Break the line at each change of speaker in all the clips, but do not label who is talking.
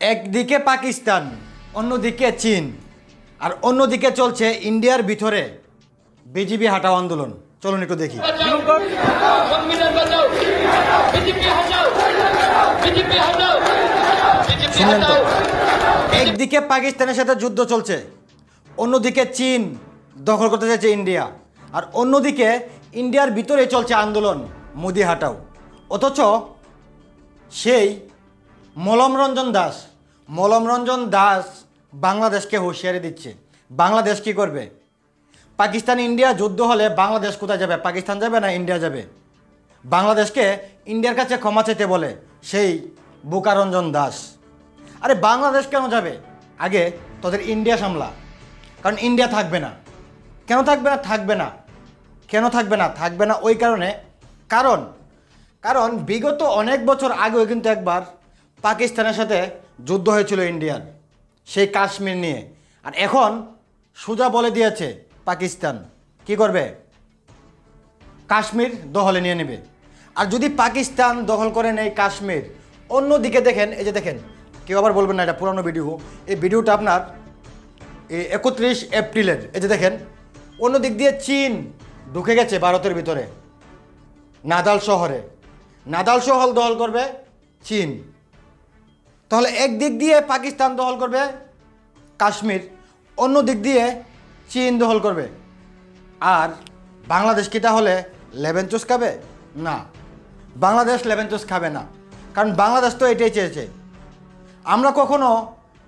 একদিকে পাকিস্তান, অন্যদিকে চীন, আর অন্যদিকে চলছে ইন্ডিয়ার ভিতরে বিজেপি হাঁটাও আন্দোলন। চলুন একটু দেখি। শুনলেন তো, একদিকে পাকিস্তানের সাথে যুদ্ধ চলছে, অন্যদিকে চীন দখল করতে চাইছে ইন্ডিয়া, আর অন্যদিকে ইন্ডিয়ার ভিতরে চলছে আন্দোলন মোদি হাঁটাও। অথচ সেই মলমরঞ্জন দাস বাংলাদেশকে হুঁশিয়ারি দিচ্ছে। বাংলাদেশ কি করবে? পাকিস্তান ইন্ডিয়া যুদ্ধ হলে বাংলাদেশ কোথায় যাবে? পাকিস্তান যাবে না ইন্ডিয়া যাবে? বাংলাদেশকে ইন্ডিয়ার কাছে ক্ষমা চাইতে বলে সেই বুকারঞ্জন দাস। আরে বাংলাদেশ কেন যাবে? আগে তোদের ইন্ডিয়া সামলা, কারণ ইন্ডিয়া থাকবে না। কেন থাকবে না? কেন থাকবে না? থাকবে না ওই কারণে, কারণ বিগত অনেক বছর আগেও কিন্তু একবার পাকিস্তানের সাথে যুদ্ধ হয়েছিল ইন্ডিয়ার, সেই কাশ্মীর নিয়ে। আর এখন সোজা বলে দিয়েছে পাকিস্তান কি করবে? কাশ্মীর দখলে নিয়ে নেবে। আর যদি পাকিস্তান দখল করে নেয় কাশ্মীর, অন্যদিকে দেখেন, এই যে দেখেন, কেউ আবার বলবেন না এটা পুরানো ভিডিও, এই ভিডিওটা আপনার 31 এপ্রিলের। এই যে দেখেন, অন্যদিক দিয়ে চীন ঢুকে গেছে ভারতের ভিতরে, নাদাল শহরে। নাদাল শহর দখল করবে চীন। তাহলে একদিক দিয়ে পাকিস্তান দখল করবে কাশ্মীর, অন্য দিক দিয়ে চীন দখল করবে। আর বাংলাদেশ কি তাহলে লেমন জুস খাবে? না, বাংলাদেশ লেমন জুস খাবে না, কারণ বাংলাদেশ তো এটাই চেয়েছে। আমরা কখনো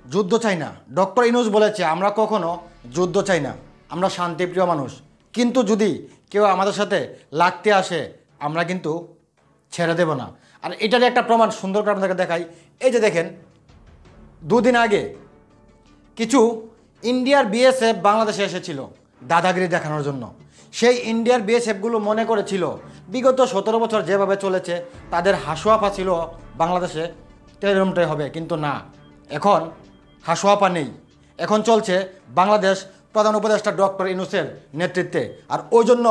যুদ্ধ চাই না। ডক্টর ইউনূস বলেছে আমরা কখনো যুদ্ধ চাই না, আমরা শান্তিপ্রিয় মানুষ। কিন্তু যদি কেউ আমাদের সাথে লাগতে আসে, আমরা কিন্তু ছেড়ে দেব না। আর এটার একটা প্রমাণ সুন্দর করে আপনাদেরকে দেখাই। এই যে দেখেন, দুদিন আগে কিছু ইন্ডিয়ার বিএসএফ বাংলাদেশে এসেছিল দাদাগিরি দেখানোর জন্য। সেই ইন্ডিয়ার বিএসএফগুলো মনে করেছিল বিগত 17 বছর যেভাবে চলেছে তাদের হাসুয়াপা ছিল বাংলাদেশে, তেরমটাই হবে। কিন্তু না, এখন হাসুয়াপা নেই। এখন চলছে বাংলাদেশ প্রধান উপদেষ্টা ডক্টর ইউনূসের নেতৃত্বে। আর ওই জন্য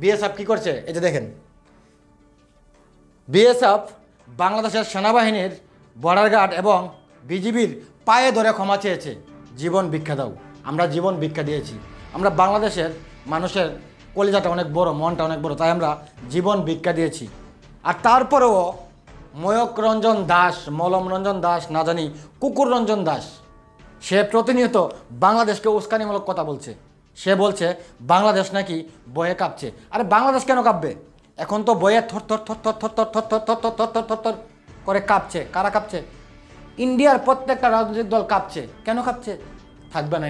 বিএসএফ কী করছে? এই যে দেখেন, বিএসএফ বাংলাদেশের সেনাবাহিনীর, বর্ডার গার্ড এবং বিজিবির পায়ে ধরে ক্ষমা চেয়েছে। জীবন ভিক্ষা দাও। আমরা জীবন ভিক্ষা দিয়েছি। আমরা বাংলাদেশের মানুষের কলিজাটা অনেক বড়, মনটা অনেক বড়, তাই আমরা জীবন ভিক্ষা দিয়েছি। আর তারপরেও মলমরঞ্জন দাস, না জানি কুকুররঞ্জন দাস, সে প্রতিনিয়ত বাংলাদেশকে উস্কানিমূলক কথা বলছে। সে বলছে বাংলাদেশ নাকি বয়ে কাঁপছে। আরে বাংলাদেশ কেন কাঁপবে? এখন তো বয়ে থর থর থর থর থর থর থর থর থর থর থর থর থর করে কাঁপছে। কারা কাঁপছে? ইন্ডিয়ার প্রত্যেকটা রাজনৈতিক দল কাঁপছে। কেন কাঁপছে? থাকবে না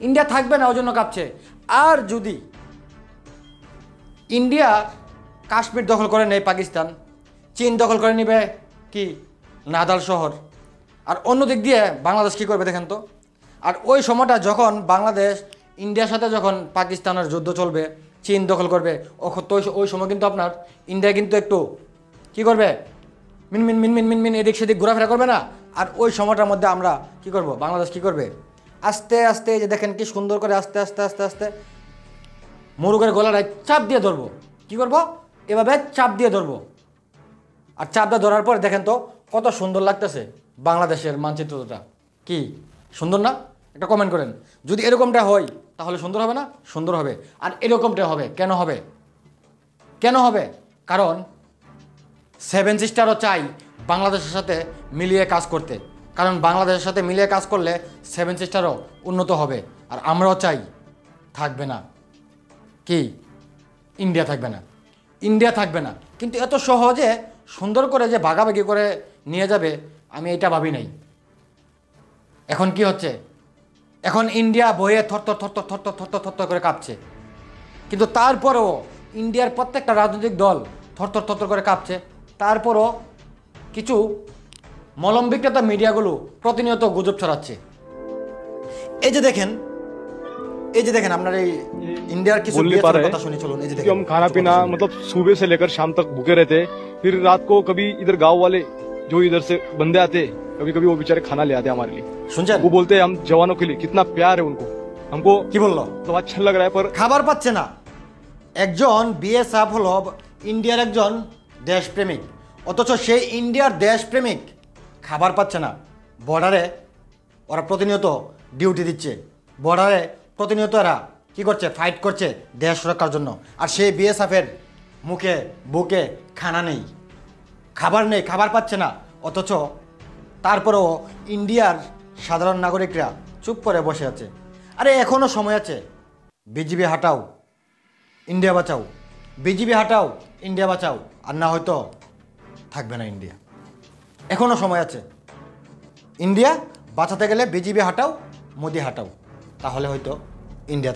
ইন্ডিয়া থাকবে না, ওই জন্য কাঁপছে। আর যদি ইন্ডিয়া কাশ্মীর দখল করে নেয় পাকিস্তান, চীন দখল করে নেবে কি নাদাল শহর, আর অন্যদিক দিয়ে বাংলাদেশ কী করবে দেখেন তো। আর ওই সময়টা যখন বাংলাদেশ ইন্ডিয়ার সাথে যখন পাকিস্তানের যুদ্ধ চলবে, চীন দখল করবে, ওই সময় কিন্তু আপনার ইন্ডিয়া কিন্তু একটু কী করবে? মিনমিন মিনমিন মিনমিন এদিক সেদিক ঘোরাফেরা করবে না। আর ওই সময়টার মধ্যে আমরা কি করব? বাংলাদেশ কি করবে? আস্তে আস্তে, যে দেখেন কি সুন্দর করে আস্তে আস্তে আস্তে আস্তে মুরুগের গলাটায় চাপ দিয়ে ধরবো। কি করব? এভাবে চাপ দিয়ে ধরবো। আর চাপ দিয়ে ধরার পর দেখেন তো কত সুন্দর লাগতেছে বাংলাদেশের মানচিত্রটা। কি সুন্দর না? একটা কমেন্ট করেন। যদি এরকমটা হয় তাহলে সুন্দর হবে না? সুন্দর হবে। আর এরকমটা হবে। কেন হবে? কারণ 7 সিস্টারও চাই বাংলাদেশের সাথে মিলিয়ে কাজ করতে, কারণ বাংলাদেশের সাথে মিলিয়ে কাজ করলে 7 সিস্টারও উন্নত হবে। আর আমরাও চাই থাকবে না কি ইন্ডিয়া থাকবে না। কিন্তু এত সহজে সুন্দর করে যে ভাগাভাগি করে নিয়ে যাবে আমি এটা ভাবি নাই। এখন কি হচ্ছে? এখন ইন্ডিয়া বয়ে থর থর থর থর থর থর থর থর থর করে কাঁপছে। কিন্তু তারপরেও ইন্ডিয়ার প্রত্যেকটা রাজনৈতিক দল থর থর থর থর করে কাঁপছে। তারপরও কিছু মলম বিক্রেতা মিডিয়াগুলো প্রতিনিয়ত গুজব ছড়াচ্ছে। এই যে দেখেন আপনার এই इंडिया की
पता सुनी चलो कि हम खाना पीना मतलब सुबह से लेकर शाम तक भूखे रहते, फिर रात को कभी इधर गांव वाले जो इधर से बंदे आते, कभी कभी वो बेचारे खाना ले आते हमारे लिए। सुनছেন? वो बोलते हैं हम जवानों के लिए कितना प्यार है उनको, हमको
কি বললো
तो अच्छा लग रहा है। पर
খাবার পাচ্ছে না। একজন বিএসএফ হলো ইন্ডিয়ার একজন দেশপ্রেমিক, অথচ সেই ইন্ডিয়ার দেশপ্রেমিক খাবার পাচ্ছে না, বর্ডারে ওরা প্রতিনিয়ত ডিউটি দিচ্ছে, বর্ডারে প্রতিনিয়ত এরা কী করছে, ফাইট করছে দেশ রক্ষার জন্য। আর সেই বিএসএফের মুখে বুকে খানা নেই, খাবার নেই, খাবার পাচ্ছে না, অথচ তারপরেও ইন্ডিয়ার সাধারণ নাগরিকরা চুপ করে বসে আছে। আরে এখনও সময় আছে, বিজিবি হাঁটাও, ইন্ডিয়া বাঁচাও, বিজিবি হাঁটাও, ইন্ডিয়া বাঁচাও, আর না হয়তো থাকবে না ইন্ডিয়া। এখনও সময় আছে, ইন্ডিয়া বাঁচাতে গেলে বিজিবি হাঁটাও, মোদি হাঁটাও, তাহলে হয়তো ইন্ডিয়া